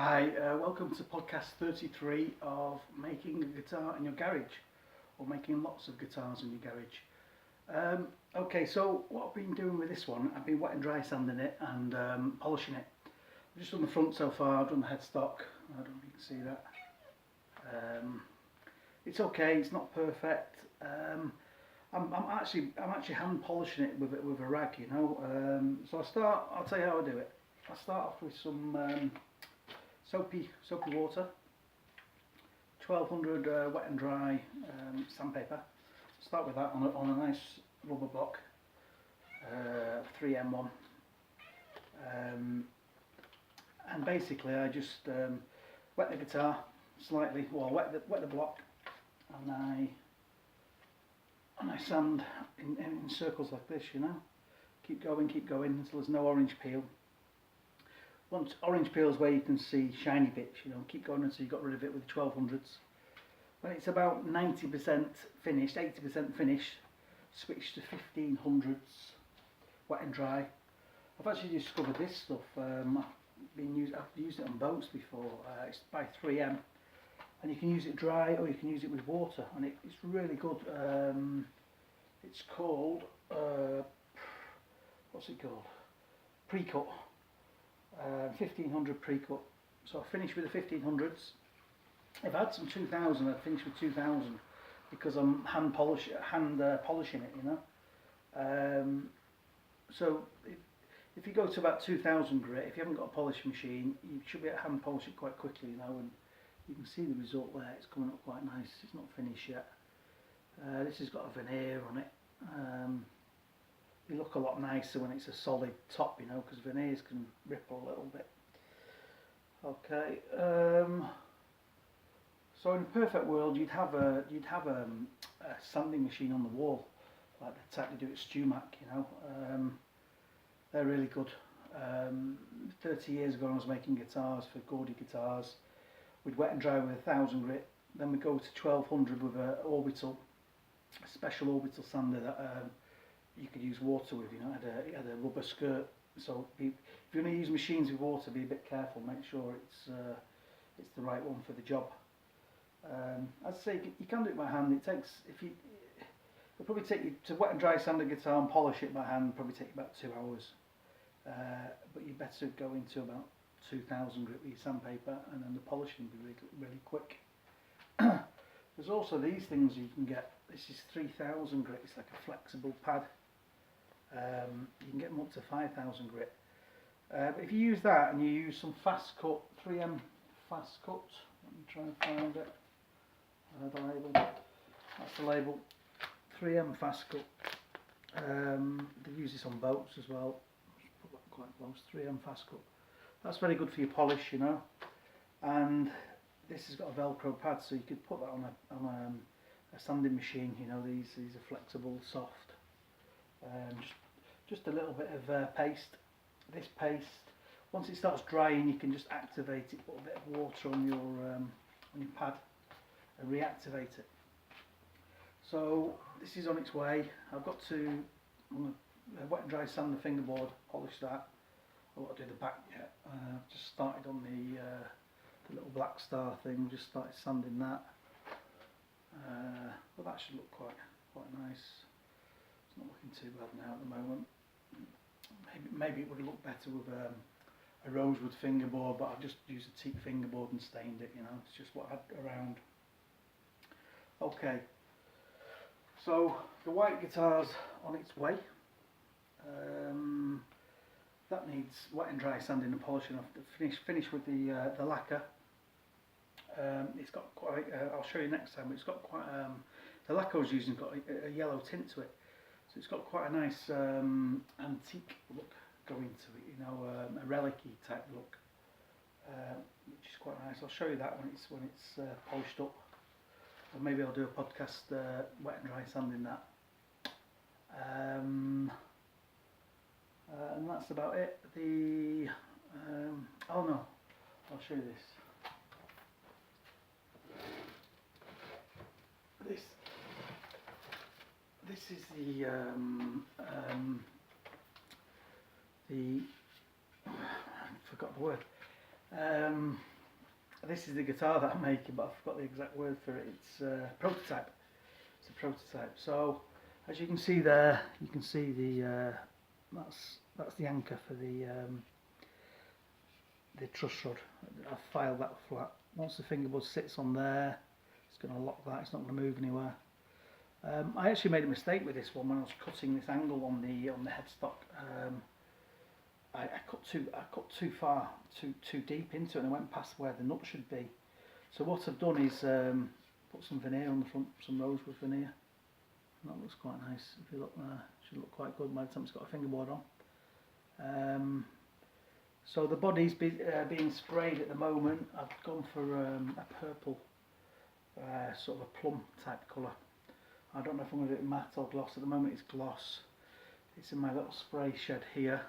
Hi, welcome to podcast 33 of making a guitar in your garage, or making lots of guitars in your garage. Okay, so what I've been doing with this one, I've been wet and dry sanding it and polishing it. I've just done the front so far, I've done the headstock, I don't know if you can see that. It's okay, it's not perfect. I'm actually hand polishing it with a rag, you know. So I'll tell you how I do it. I start off with some soapy water, 1200 wet and dry sandpaper. Start with that on a nice rubber block, 3M1, and basically I just wet the guitar slightly, well wet the block, and I sand in circles like this, you know. Keep going until there's no orange peel. Once orange peel is where you can see shiny bits, you know, keep going until you got rid of it with the 1200s. When it's about 90% finished, 80% finished, switch to 1500s, wet and dry. I've actually discovered this stuff. I've used it on boats before. It's by 3M, and you can use it dry or you can use it with water, and it's really good. It's called what's it called? Pre-cut. 1500 pre-cut. So I finished with the 1500s. If I had some 2000, I'd finish with 2000 because I'm hand polishing it, you know. So if you go to about 2000 grit, if you haven't got a polishing machine, you should be able to hand polish it quite quickly, you know, and you can see the result there. It's coming up quite nice. It's not finished yet. This has got a veneer on it. They look a lot nicer when it's a solid top, you know, because veneers can ripple a little bit. Okay, so in a perfect world, you'd have a sanding machine on the wall, like the type they do at Stumac, you know. They're really good. 30 years ago, when I was making guitars for Gordy Guitars, we'd wet and dry with 1000 grit. Then we go to 1200 with a special orbital sander that you could use water with, you know. It had a rubber skirt, so if you're going to use machines with water, be a bit careful, make sure it's the right one for the job. I'd say you can do it by hand. It'll probably take you to wet and dry sand a guitar and polish it by hand. Probably take you about 2 hours, but you better go into about 2000 grit with your sandpaper, and then the polishing will be really quick. There's also these things you can get. This is 3000 grit. It's like a flexible pad. You can get them up to 5000 grit. But if you use that and you use some fast cut, 3M fast cut, let me try and find it. The label. That's the label. 3M fast cut. They use this on boats as well. Just put that quite close. 3M fast cut. That's very good for your polish, you know. And this has got a Velcro pad, so you could put that on a sanding machine. You know, these are flexible, soft. Just a little bit of paste. This paste, once it starts drying, you can just activate it. Put a bit of water on your pad and reactivate it. So this is on its way. I've got to wet and dry sand the fingerboard, polish that. I've got to do the back yet. I've just started on the little black star thing. Just started sanding that. But that should look quite nice. It's not looking too bad now at the moment. Maybe it would have looked better with a rosewood fingerboard, but I've just used a teak fingerboard and stained it, you know. It's just what I had around. Okay, so the white guitar's on its way. That needs wet and dry sanding and polishing. I've finished with the lacquer. It's got quite, I'll show you next time, but it's got quite, the lacquer I was using got a yellow tint to it. So it's got quite a nice antique look going to it, you know, a relic-y type look, which is quite nice. I'll show you that when it's polished up. Or maybe I'll do a podcast wet and dry sanding that. And that's about it. Oh no, I'll show you this. This is the I forgot the word. This is the guitar that I'm making, but I forgot the exact word for it. It's prototype. It's a prototype. So as you can see there, you can see the that's the anchor for the truss rod. I've filed that flat. Once the fingerboard sits on there, it's going to lock that. It's not going to move anywhere. I actually made a mistake with this one when I was cutting this angle on the headstock. I cut too far, too deep into it, and I went past where the nut should be. So what I've done is put some veneer on the front, some rosewood veneer. And that looks quite nice. If you look there, it should look quite good by the time it's got a fingerboard on. So the body's being sprayed at the moment. I've gone for a purple, sort of a plum type colour. I don't know if I'm going to do it matte or gloss. At the moment it's gloss. It's in my little spray shed here,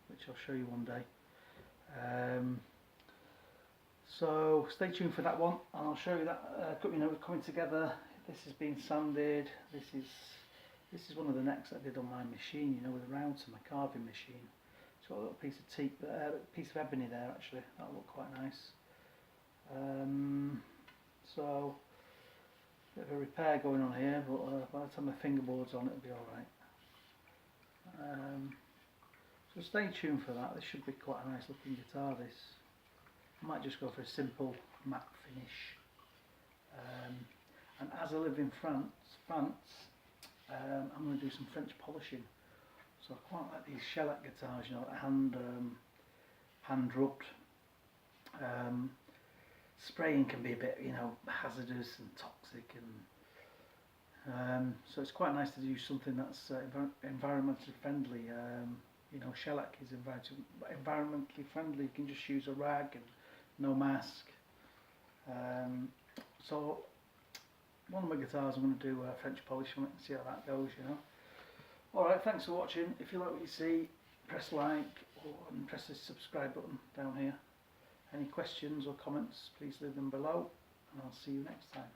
which I'll show you one day. So stay tuned for that one, and I'll show you that coming together. This has been sanded. This is one of the necks I did on my machine, with a round to my carving machine. It's got a little piece of ebony there actually. That'll look quite nice. So a bit of a repair going on here, but by the time the fingerboard's on, it'll be all right. So stay tuned for that. This should be quite a nice looking guitar. This I might just go for a simple matte finish. And as I live in France, I'm going to do some French polishing. So I quite like these shellac guitars, hand rubbed. Spraying can be a bit, hazardous and toxic, and so it's quite nice to do something that's environmentally friendly. Shellac is environmentally friendly. You can just use a rag and no mask. So one of my guitars, I'm going to do a French polish on it and see how that goes. Alright, thanks for watching. If you like what you see, press like and press the subscribe button down here. Any questions or comments, please leave them below, and I'll see you next time.